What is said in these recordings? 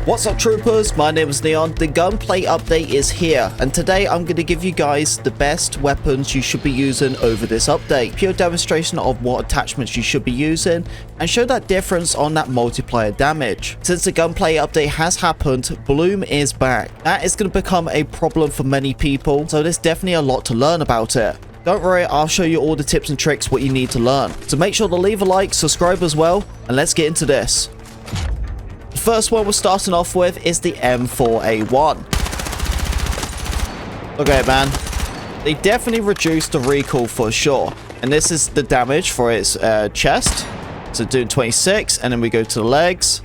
What's up, troopers? My name is Neon. The Gunplay update is here, and today I'm going to give you guys the best weapons you should be using over this update. Pure demonstration of what attachments you should be using, and show that difference on that multiplier damage. Since the Gunplay update has happened, Bloom is back. That is going to become a problem for many people, so there's definitely a lot to learn about it. Don't worry, I'll show you all the tips and tricks what you need to learn. So make sure to leave a like, subscribe as well, and let's get into this. The first one we're starting off with is the M4A1. Look at it, man. They definitely reduced the recoil for sure. And this is the damage for its chest. So doing 26, and then we go to the legs.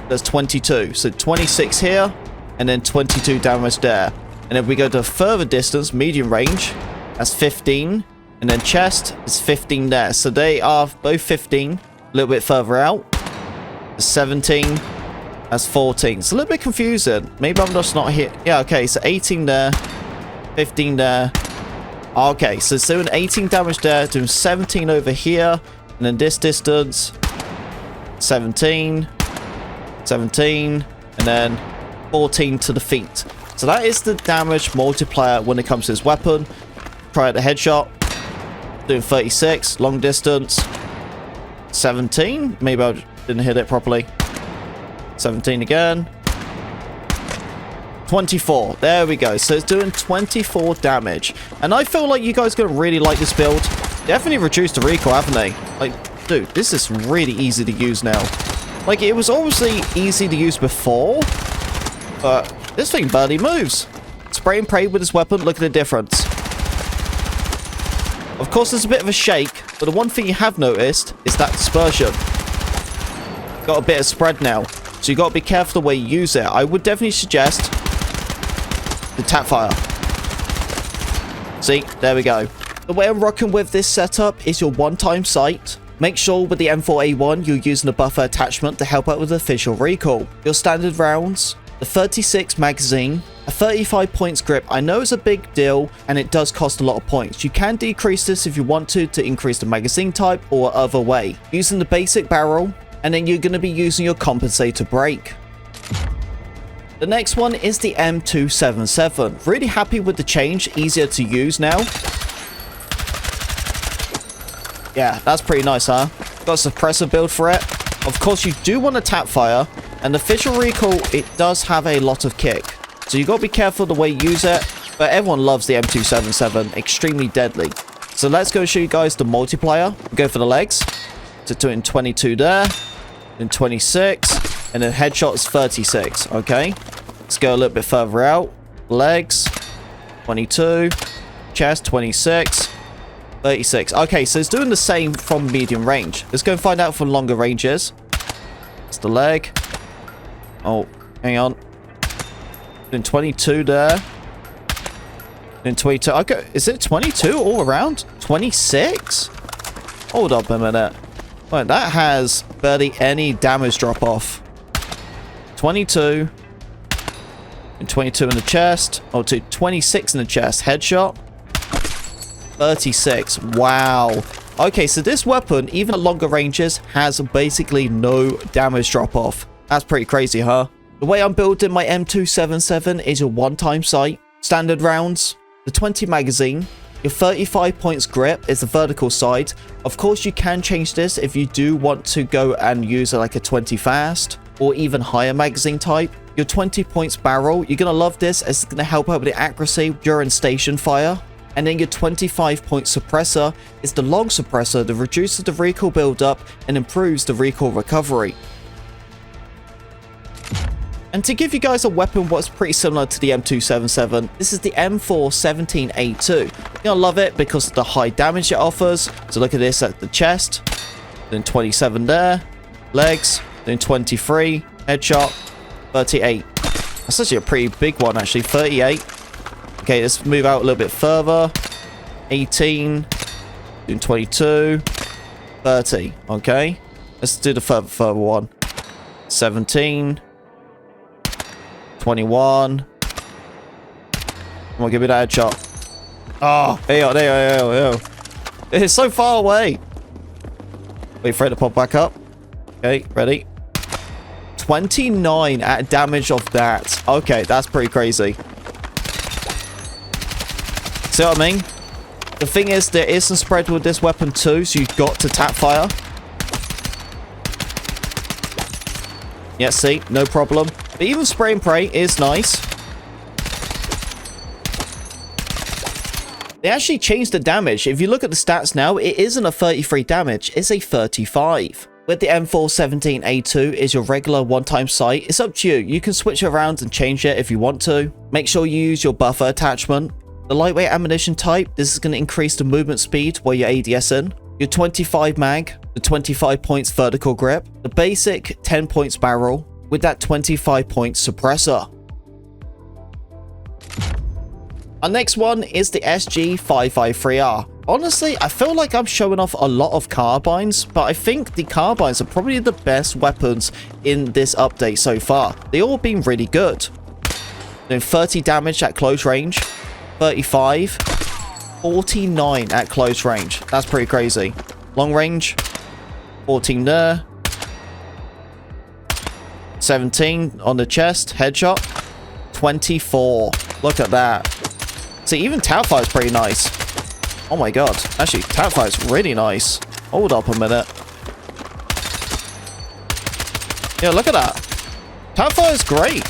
There's 22. So 26 here, and then 22 damage there. And if we go to further distance, medium range, that's 15. And then chest is 15 there. So they are both 15. A little bit further out. 17. That's 14. It's a little bit confusing. Maybe I'm just not here. Yeah, okay. So 18 there. 15 there. Okay, so it's doing 18 damage there. Doing 17 over here. And then this distance. 17. 17. And then 14 to the feet. So that is the damage multiplier when it comes to this weapon. Try out the headshot. Doing 36. Long distance. 17. Maybe I didn't hit it properly. 17 again. 24. There we go. So it's doing 24 damage. And I feel like you guys are going to really like this build. Definitely reduced the recoil, haven't they? Like, dude, this is really easy to use now. Like, it was obviously easy to use before, but this thing barely moves. Spray and pray with this weapon. Look at the difference. Of course, there's a bit of a shake, but the one thing you have noticed is that dispersion. Got a bit of spread now, so you got to be careful the way you use it. I would definitely suggest the tap fire. See, there we go. The way I'm rocking with this setup is your one-time sight. Make sure with the M4A1 you're using a buffer attachment to help out with official recoil. Your standard rounds, the 36 magazine, a 35 points grip. I know it's a big deal and it does cost a lot of points. You can decrease this if you want to increase the magazine type or other way. Using the basic barrel, and then you're going to be using your compensator brake. The next one is the M277. Really happy with the change, easier to use now. Yeah, that's pretty nice, huh? Got a suppressor build for it. Of course, you do want to tap fire, and the official recoil, it does have a lot of kick. So you got to be careful the way you use it, but everyone loves the M277, extremely deadly. So let's go show you guys the multiplier. Go for the legs. So doing 22 there, then 26, and then headshot is 36, okay? Let's go a little bit further out. Legs, 22, chest, 26, 36. Okay, so it's doing the same from medium range. Let's go and find out from longer ranges. It's the leg. Oh, hang on. Doing 22 there. Then 22. Okay, is it 22 all around? 26? Hold up a minute. Right, that has barely any damage drop off. 22. And 22 in the chest. Oh, 26 in the chest. Headshot. 36. Wow. Okay, so this weapon, even at longer ranges, has basically no damage drop off. That's pretty crazy, huh? The way I'm building my M277 is a one-time sight. Standard rounds. The 20 magazine. Your 35 points grip is the vertical side. Of course, you can change this if you do want to go and use like a 20 fast or even higher magazine type. Your 20 points barrel, you're going to love this as it's going to help out with the accuracy during station fire. And then your 25 point suppressor is the long suppressor that reduces the recoil buildup and improves the recoil recovery. And to give you guys a weapon what's pretty similar to the M277, this is the M417 A2. You're gonna love it because of the high damage it offers. So look at this at the chest, then 27 there, legs, then 23, headshot, 38. That's actually a pretty big one actually, 38. Okay, let's move out a little bit further. 18, then 22, 30. Okay, let's do the further one. 17. 21. Come on, give me that headshot. Oh, there you go. It's so far away. Wait for it to pop back up. Okay, ready. 29 at damage of that. Okay, that's pretty crazy. See what I mean? The thing is, there is some spread with this weapon too, so you've got to tap fire. Yeah, see? No problem. But even spray and pray is nice. They actually changed the damage. If you look at the stats now, it isn't a 33 damage, it's a 35. With the M417 A2 is your regular one-time sight. It's up to you. You can switch around and change it if you want to. Make sure you use your buffer attachment. The lightweight ammunition type, this is going to increase the movement speed while you're ADSing. Your 25 mag, the 25 points vertical grip. The basic 10 points barrel with that 25 points suppressor. Our next one is the SG553R. Honestly, I feel like I'm showing off a lot of carbines, but I think the carbines are probably the best weapons in this update so far. They all been really good. Doing 30 damage at close range, 35, 49 at close range. That's pretty crazy. Long range, 14 there, 17 on the chest, headshot, 24. Look at that. See, even Tapfire is pretty nice. Oh my god. Actually, Tapfire is really nice. Hold up a minute. Yeah, look at that. Tapfire is great.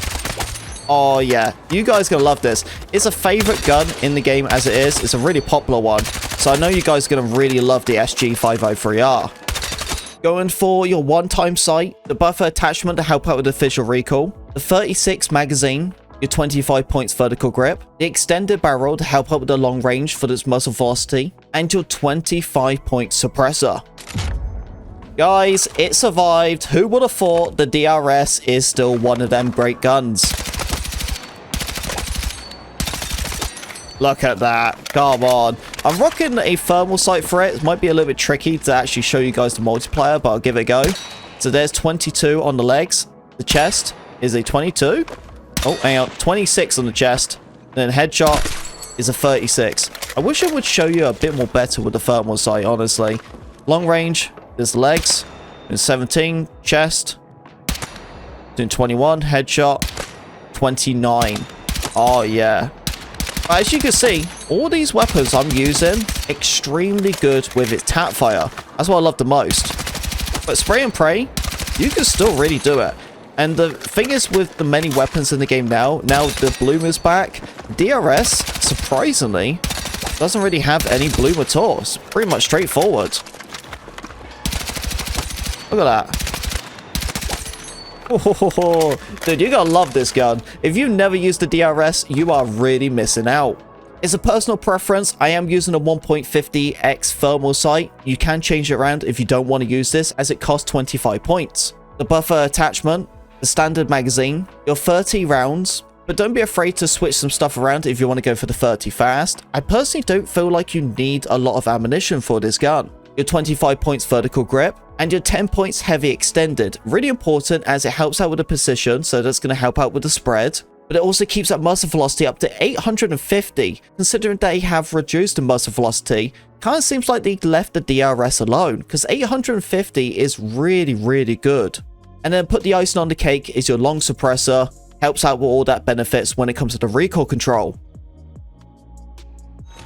Oh yeah, you guys are gonna love this. It's a favorite gun in the game as it is. It's a really popular one. So I know you guys are gonna really love the SG503R. Going for your one-time sight, the buffer attachment to help out with official recoil, the 36 magazine, your 25 points vertical grip, the extended barrel to help out with the long range for its muzzle velocity, and your 25 point suppressor. Guys, it survived. Who would have thought the DRS is still one of them great guns? Look at that. Come on. I'm rocking a thermal sight for it. It might be a little bit tricky to actually show you guys the multiplier, but I'll give it a go. So there's 22 on the legs. The chest is a 22. Oh, hang on. 26 on the chest. And then headshot is a 36. I wish I would show you a bit more better with the thermal sight, honestly. Long range, there's the legs. There's 17, chest. Doing 21, headshot. 29. Oh, yeah. As you can see, all these weapons I'm using, extremely good with its tap fire. That's what I love the most. But spray and pray, you can still really do it. And the thing is with the many weapons in the game now the bloom is back, DRS, surprisingly, doesn't really have any bloom at all. It's pretty much straightforward. Look at that. Oh, dude, you're gonna love this gun. If you never used the DRS, you are really missing out. It's a personal preference. I am using a 1.50x thermal sight. You can change it around if you don't want to use this, as it costs 25 points. The buffer attachment, the standard magazine, your 30 rounds, but don't be afraid to switch some stuff around if you want to go for the 30 fast. I personally don't feel like you need a lot of ammunition for this gun. Your 25 points vertical grip, and your 10 points heavy extended. Really important as it helps out with the precision, so that's going to help out with the spread. But it also keeps that muzzle velocity up to 850. Considering they have reduced the muzzle velocity, kind of seems like they left the DRS alone, because 850 is really, really good. And then put the icing on the cake is your long suppressor. Helps out with all that benefits when it comes to the recoil control.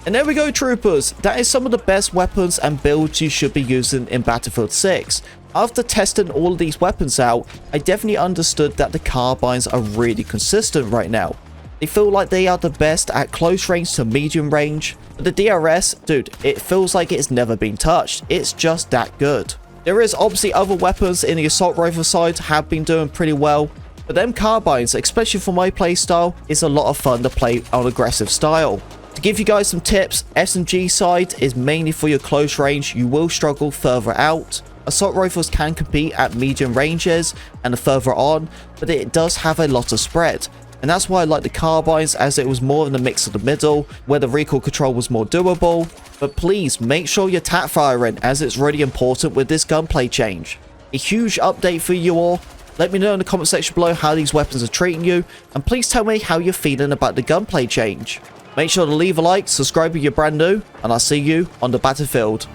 And there we go, troopers. That is some of the best weapons and builds you should be using in Battlefield 6. After testing all of these weapons out, I definitely understood that the carbines are really consistent right now. They feel like they are the best at close range to medium range. But the DRS, dude, it feels like it's never been touched. It's just that good. There is obviously other weapons in the assault rifle side have been doing pretty well. But them carbines, especially for my playstyle, is a lot of fun to play on aggressive style. To give you guys some tips, SMG side is mainly for your close range. You will struggle further out. Assault rifles can compete at medium ranges and further on, but it does have a lot of spread. And that's why I like the carbines, as it was more in the mix of the middle, where the recoil control was more doable. But please make sure you're tap firing, as it's really important with this gunplay change. A huge update for you all. Let me know in the comment section below how these weapons are treating you, and please tell me how you're feeling about the gunplay change. Make sure to leave a like, subscribe if you're brand new, and I'll see you on the battlefield.